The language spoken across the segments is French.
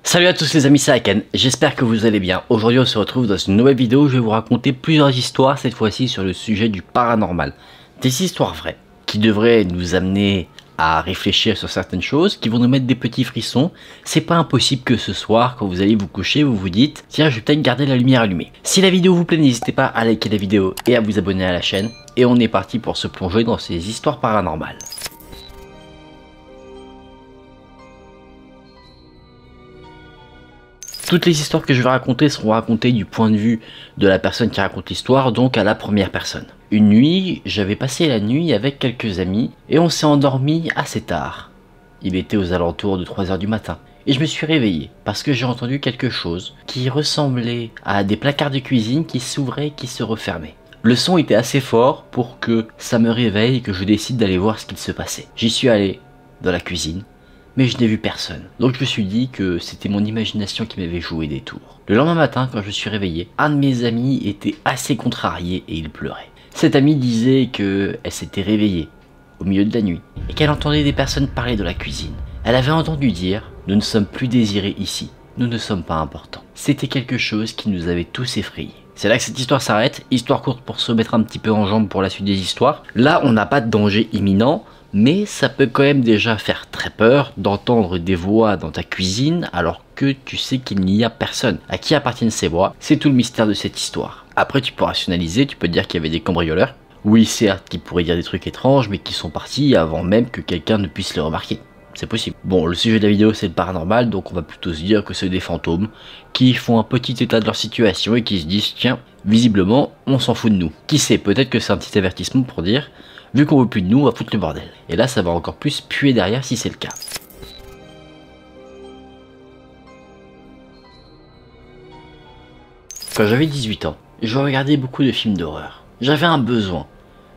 Salut à tous les amis, c'est Aken, j'espère que vous allez bien. Aujourd'hui on se retrouve dans une nouvelle vidéo où je vais vous raconter plusieurs histoires, cette fois-ci sur le sujet du paranormal. Des histoires vraies, qui devraient nous amener à réfléchir sur certaines choses, qui vont nous mettre des petits frissons. C'est pas impossible que ce soir, quand vous allez vous coucher, vous vous dites « Tiens, je vais peut-être garder la lumière allumée ». Si la vidéo vous plaît, n'hésitez pas à liker la vidéo et à vous abonner à la chaîne. Et on est parti pour se plonger dans ces histoires paranormales. Toutes les histoires que je vais raconter seront racontées du point de vue de la personne qui raconte l'histoire, donc à la première personne. Une nuit, j'avais passé la nuit avec quelques amis et on s'est endormi assez tard. Il était aux alentours de 3 h du matin. Et je me suis réveillé parce que j'ai entendu quelque chose qui ressemblait à des placards de cuisine qui s'ouvraient et qui se refermaient. Le son était assez fort pour que ça me réveille et que je décide d'aller voir ce qu'il se passait. J'y suis allé dans la cuisine. Mais je n'ai vu personne. Donc je me suis dit que c'était mon imagination qui m'avait joué des tours. Le lendemain matin, quand je suis réveillé, un de mes amis était assez contrarié et il pleurait. Cet ami disait qu'elle s'était réveillée au milieu de la nuit et qu'elle entendait des personnes parler de la cuisine. Elle avait entendu dire « Nous ne sommes plus désirés ici, nous ne sommes pas importants ». C'était quelque chose qui nous avait tous effrayés. C'est là que cette histoire s'arrête, histoire courte pour se mettre un petit peu en jambe pour la suite des histoires. Là, on n'a pas de danger imminent, mais ça peut quand même déjà faire très peur d'entendre des voix dans ta cuisine alors que tu sais qu'il n'y a personne. À qui appartiennent ces voix? C'est tout le mystère de cette histoire. Après tu peux rationaliser, tu peux dire qu'il y avait des cambrioleurs. Oui certes, qui pourraient dire des trucs étranges mais qui sont partis avant même que quelqu'un ne puisse les remarquer. C'est possible. Bon, le sujet de la vidéo c'est le paranormal, donc on va plutôt se dire que c'est des fantômes qui font un petit état de leur situation et qui se disent tiens, visiblement on s'en fout de nous. Qui sait, peut-être que c'est un petit avertissement pour dire vu qu'on veut plus de nous, on va foutre le bordel. Et là, ça va encore plus puer derrière si c'est le cas. Quand j'avais 18 ans, je regardais beaucoup de films d'horreur. J'avais un besoin,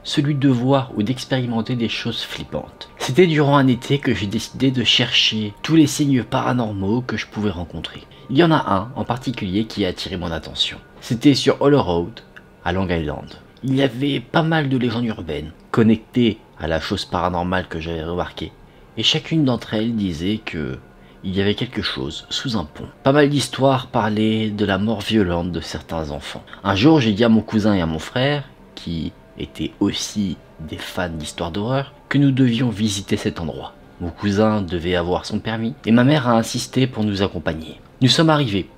celui de voir ou d'expérimenter des choses flippantes. C'était durant un été que j'ai décidé de chercher tous les signes paranormaux que je pouvais rencontrer. Il y en a un en particulier qui a attiré mon attention. C'était sur Hollow Road, à Long Island. Il y avait pas mal de légendes urbaines connectées à la chose paranormale que j'avais remarquée. Et chacune d'entre elles disait que il y avait quelque chose sous un pont. Pas mal d'histoires parlaient de la mort violente de certains enfants. Un jour, j'ai dit à mon cousin et à mon frère, qui étaient aussi des fans d'histoires d'horreur, que nous devions visiter cet endroit. Mon cousin devait avoir son permis et ma mère a insisté pour nous accompagner. Nous sommes arrivés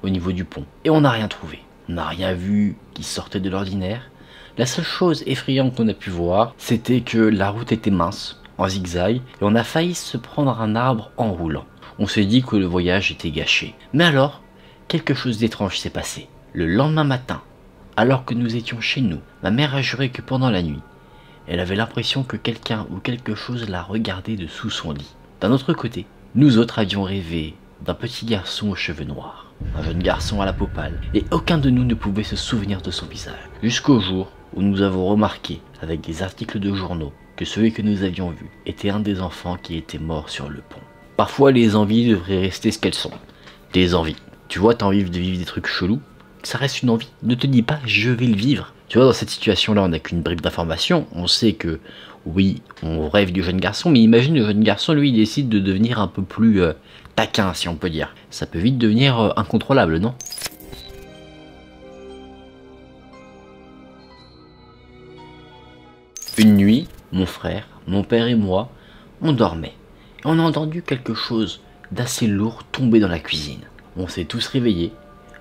au niveau du pont et on n'a rien trouvé. On n'a rien vu qui sortait de l'ordinaire. La seule chose effrayante qu'on a pu voir, c'était que la route était mince, en zigzag, et on a failli se prendre un arbre en roulant. On s'est dit que le voyage était gâché. Mais alors, quelque chose d'étrange s'est passé. Le lendemain matin, alors que nous étions chez nous, ma mère a juré que pendant la nuit, elle avait l'impression que quelqu'un ou quelque chose la regardait de sous son lit. D'un autre côté, nous autres avions rêvé d'un petit garçon aux cheveux noirs. Un jeune garçon à la peau pâle, et aucun de nous ne pouvait se souvenir de son visage. Jusqu'au jour où nous avons remarqué, avec des articles de journaux, que celui que nous avions vu était un des enfants qui était mort sur le pont. Parfois les envies devraient rester ce qu'elles sont. Des envies. Tu vois, t'as envie de vivre des trucs chelous, ça reste une envie. Ne te dis pas je vais le vivre. Tu vois, dans cette situation-là, on n'a qu'une bribe d'information. On sait que, oui, on rêve du jeune garçon, mais imagine le jeune garçon, lui, il décide de devenir un peu plus taquin, si on peut dire. Ça peut vite devenir incontrôlable, non ? Une nuit, mon frère, mon père et moi, on dormait. Et on a entendu quelque chose d'assez lourd tomber dans la cuisine. On s'est tous réveillés.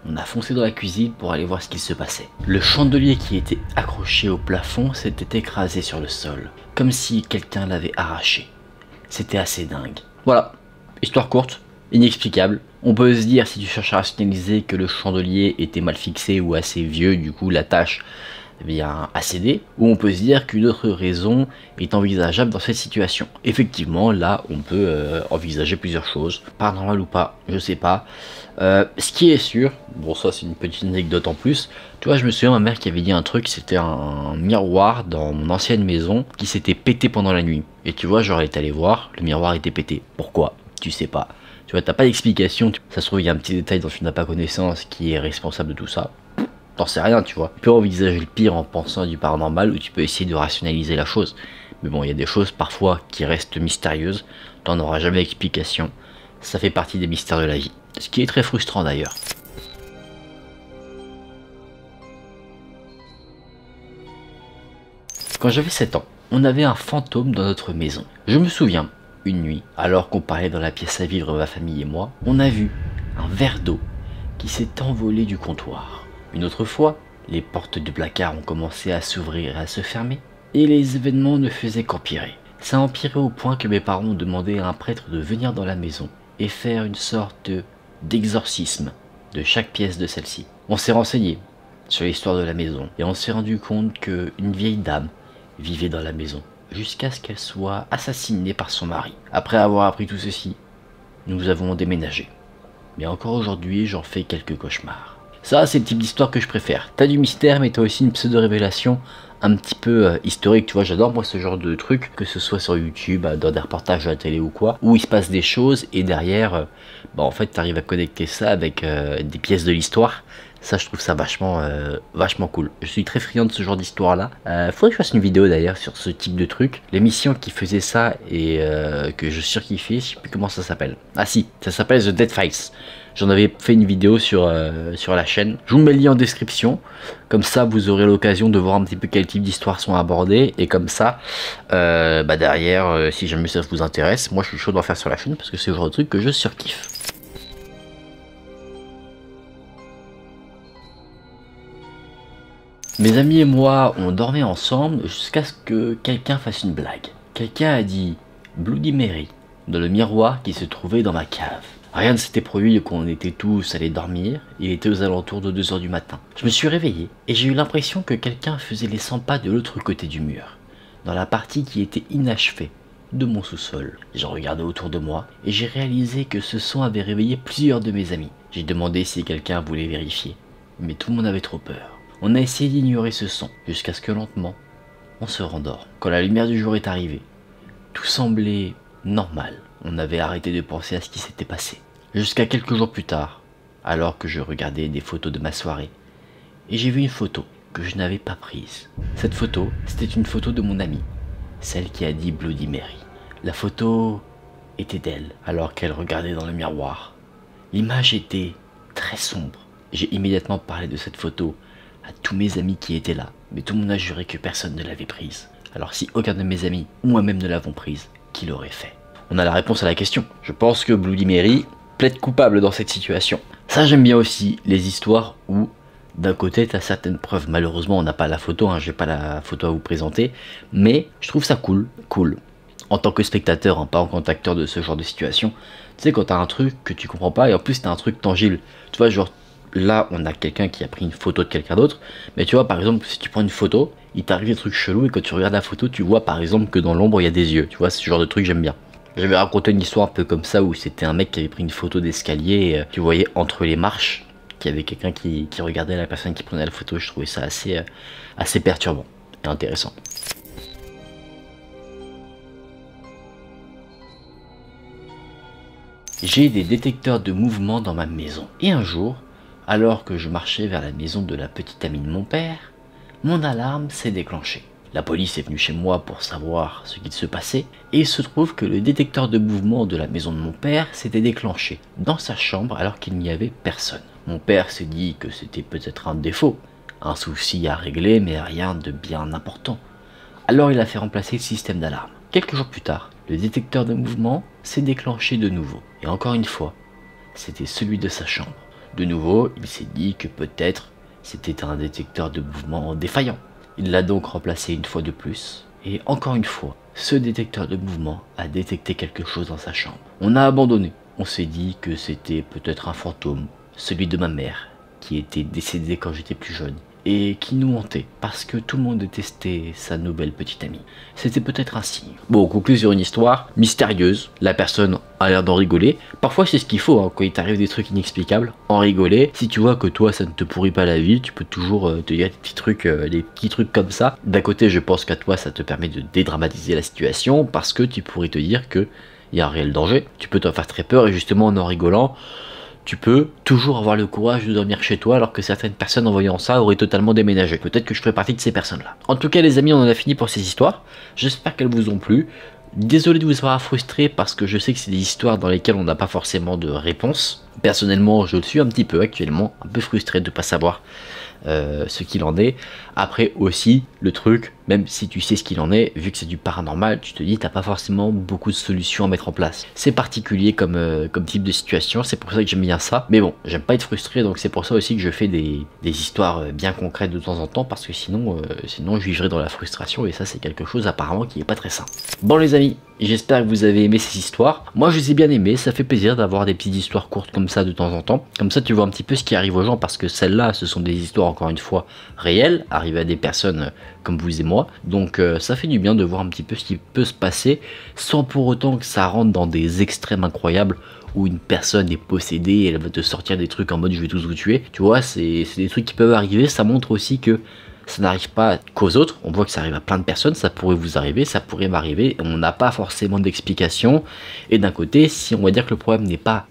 On a foncé dans la cuisine pour aller voir ce qu'il se passait. Le chandelier qui était accroché au plafond s'était écrasé sur le sol, comme si quelqu'un l'avait arraché. C'était assez dingue. Voilà, histoire courte, inexplicable. On peut se dire, si tu cherches à rationaliser, que le chandelier était mal fixé ou assez vieux, du coup la tâche a cédé, ou on peut se dire qu'une autre raison est envisageable dans cette situation. Effectivement, là, on peut envisager plusieurs choses, paranormal ou pas, je sais pas. Ce qui est sûr, bon ça c'est une petite anecdote en plus, tu vois, je me souviens ma mère qui avait dit un truc, c'était un miroir dans mon ancienne maison qui s'était pété pendant la nuit. Et tu vois, j'aurais été allé voir, le miroir était pété. Pourquoi? Tu sais pas. Tu vois, t'as pas d'explication, ça se trouve il y a un petit détail dont tu n'as pas connaissance qui est responsable de tout ça. T'en sais rien, tu vois. Tu peux envisager le pire en pensant à du paranormal ou tu peux essayer de rationaliser la chose. Mais bon, il y a des choses parfois qui restent mystérieuses, t'en auras jamais d'explication. Ça fait partie des mystères de la vie. Ce qui est très frustrant d'ailleurs. Quand j'avais 7 ans, on avait un fantôme dans notre maison. Je me souviens, une nuit, alors qu'on parlait dans la pièce à vivre ma famille et moi, on a vu un verre d'eau qui s'est envolé du comptoir. Une autre fois, les portes du placard ont commencé à s'ouvrir et à se fermer, et les événements ne faisaient qu'empirer. Ça a empiré au point que mes parents ont demandé à un prêtre de venir dans la maison et faire une sorte d'exorcisme de chaque pièce de celle-ci. On s'est renseigné sur l'histoire de la maison et on s'est rendu compte qu'une vieille dame vivait dans la maison jusqu'à ce qu'elle soit assassinée par son mari. Après avoir appris tout ceci, nous avons déménagé. Mais encore aujourd'hui, j'en fais quelques cauchemars. Ça, c'est le type d'histoire que je préfère. T'as du mystère, mais t'as aussi une pseudo-révélation un petit peu historique, tu vois. J'adore moi ce genre de truc, que ce soit sur YouTube, dans des reportages à la télé ou quoi, où il se passe des choses et derrière, en fait, t'arrives à connecter ça avec des pièces de l'histoire. Ça, je trouve ça vachement cool. Je suis très friand de ce genre d'histoire là. Faudrait que je fasse une vidéo d'ailleurs sur ce type de truc. L'émission qui faisait ça et que je surkiffais, je sais plus comment ça s'appelle. Ah si, ça s'appelle The Dead Files. J'en avais fait une vidéo sur la chaîne. Je vous mets le lien en description. Comme ça, vous aurez l'occasion de voir un petit peu quel type d'histoires sont abordées. Et comme ça, derrière, si jamais ça vous intéresse, moi je suis chaud d'en faire sur la chaîne parce que c'est le genre de truc que je surkiffe. Mes amis et moi, on dormait ensemble jusqu'à ce que quelqu'un fasse une blague. Quelqu'un a dit Bloody Mary dans le miroir qui se trouvait dans ma cave. Rien ne s'était produit quand on était tous allés dormir, il était aux alentours de 2 h du matin. Je me suis réveillé et j'ai eu l'impression que quelqu'un faisait les 100 pas de l'autre côté du mur, dans la partie qui était inachevée de mon sous-sol. J'ai regardé autour de moi et j'ai réalisé que ce son avait réveillé plusieurs de mes amis. J'ai demandé si quelqu'un voulait vérifier, mais tout le monde avait trop peur. On a essayé d'ignorer ce son, jusqu'à ce que lentement, on se rendort. Quand la lumière du jour est arrivée, tout semblait normal. On avait arrêté de penser à ce qui s'était passé. Jusqu'à quelques jours plus tard, alors que je regardais des photos de ma soirée, et j'ai vu une photo que je n'avais pas prise. Cette photo, c'était une photo de mon amie, celle qui a dit Bloody Mary. La photo était d'elle, alors qu'elle regardait dans le miroir. L'image était très sombre. J'ai immédiatement parlé de cette photo à tous mes amis qui étaient là, mais tout le monde a juré que personne ne l'avait prise. Alors si aucun de mes amis ou moi-même ne l'avons prise, qui l'aurait fait? On a la réponse à la question. Je pense que Bloody Mary plaide coupable dans cette situation. Ça, j'aime bien aussi les histoires où d'un côté tu as certaines preuves. Malheureusement on n'a pas la photo, j'ai pas la photo à vous présenter, mais je trouve ça cool. En tant que spectateur, pas en tant qu'acteur de ce genre de situation. Tu sais, quand t'as un truc que tu comprends pas et en plus t'as un truc tangible, tu vois, genre là on a quelqu'un qui a pris une photo de quelqu'un d'autre, mais tu vois par exemple si tu prends une photo, il t'arrive des trucs chelous et quand tu regardes la photo tu vois par exemple que dans l'ombre il y a des yeux, tu vois, ce genre de truc j'aime bien. J'avais raconté une histoire un peu comme ça où c'était un mec qui avait pris une photo d'escalier et tu voyais entre les marches qu'il y avait quelqu'un qui regardait la personne qui prenait la photo. Je trouvais ça assez perturbant et intéressant. J'ai des détecteurs de mouvement dans ma maison et un jour, alors que je marchais vers la maison de la petite amie de mon père, mon alarme s'est déclenchée. La police est venue chez moi pour savoir ce qu'il se passait et il se trouve que le détecteur de mouvement de la maison de mon père s'était déclenché dans sa chambre alors qu'il n'y avait personne. Mon père s'est dit que c'était peut-être un défaut, un souci à régler mais rien de bien important. Alors il a fait remplacer le système d'alarme. Quelques jours plus tard, le détecteur de mouvement s'est déclenché de nouveau. Et encore une fois, c'était celui de sa chambre. De nouveau, il s'est dit que peut-être c'était un détecteur de mouvement défaillant. Il l'a donc remplacé une fois de plus. Et encore une fois, ce détecteur de mouvement a détecté quelque chose dans sa chambre. On a abandonné. On s'est dit que c'était peut-être un fantôme, celui de ma mère, qui était décédée quand j'étais plus jeune. Et qui nous hantait, parce que tout le monde détestait sa nouvelle petite amie. C'était peut-être un signe. Bon, on conclut sur une histoire mystérieuse. La personne a l'air d'en rigoler. Parfois c'est ce qu'il faut, quand il t'arrive des trucs inexplicables, en rigoler. Si tu vois que toi ça ne te pourrit pas la vie, tu peux toujours te dire des petits trucs comme ça. D'un côté je pense qu'à toi ça te permet de dédramatiser la situation, parce que tu pourrais te dire que il y a un réel danger. Tu peux t'en faire très peur et justement en rigolant, tu peux toujours avoir le courage de dormir chez toi alors que certaines personnes en voyant ça auraient totalement déménagé. Peut-être que je ferai partie de ces personnes-là. En tout cas les amis, on en a fini pour ces histoires. J'espère qu'elles vous ont plu. Désolé de vous avoir frustré parce que je sais que c'est des histoires dans lesquelles on n'a pas forcément de réponse. Personnellement, je le suis un petit peu actuellement, un peu frustré de ne pas savoir ce qu'il en est. Après aussi, le truc, même si tu sais ce qu'il en est, vu que c'est du paranormal, tu te dis t'as pas forcément beaucoup de solutions à mettre en place. C'est particulier comme type de situation, c'est pour ça que j'aime bien ça. Mais bon, j'aime pas être frustré, donc c'est pour ça aussi que je fais des histoires bien concrètes de temps en temps, parce que sinon je vivrais dans la frustration, et ça c'est quelque chose apparemment qui est pas très sain. Bon les amis, j'espère que vous avez aimé ces histoires. Moi je les ai bien aimées, ça fait plaisir d'avoir des petites histoires courtes comme ça de temps en temps. Comme ça tu vois un petit peu ce qui arrive aux gens, parce que celles-là ce sont des histoires encore une fois réelles, arrivées à des personnes comme vous et moi. Donc ça fait du bien de voir un petit peu ce qui peut se passer, sans pour autant que ça rentre dans des extrêmes incroyables où une personne est possédée et elle va te sortir des trucs en mode je vais tous vous tuer. Tu vois, c'est des trucs qui peuvent arriver, ça montre aussi que ça n'arrive pas qu'aux autres, on voit que ça arrive à plein de personnes, ça pourrait vous arriver, ça pourrait m'arriver, on n'a pas forcément d'explication, et d'un côté, si on va dire que le problème n'est pas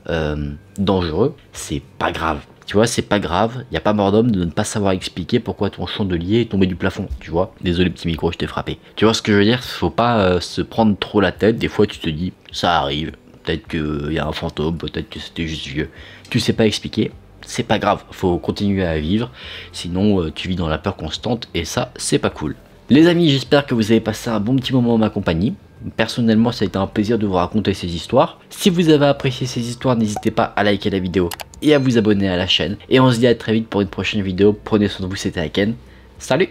dangereux, c'est pas grave. Tu vois, c'est pas grave, il n'y a pas mort d'homme de ne pas savoir expliquer pourquoi ton chandelier est tombé du plafond, tu vois. Désolé petit micro, je t'ai frappé. Tu vois ce que je veux dire, faut pas se prendre trop la tête, des fois tu te dis, ça arrive, peut-être qu'il y a un fantôme, peut-être que c'était juste vieux. Tu sais pas expliquer, c'est pas grave, faut continuer à vivre, sinon tu vis dans la peur constante et ça c'est pas cool. Les amis, j'espère que vous avez passé un bon petit moment en ma compagnie. Personnellement ça a été un plaisir de vous raconter ces histoires. Si vous avez apprécié ces histoires, n'hésitez pas à liker la vidéo et à vous abonner à la chaîne. Et on se dit à très vite pour une prochaine vidéo, prenez soin de vous, c'était Aken, salut.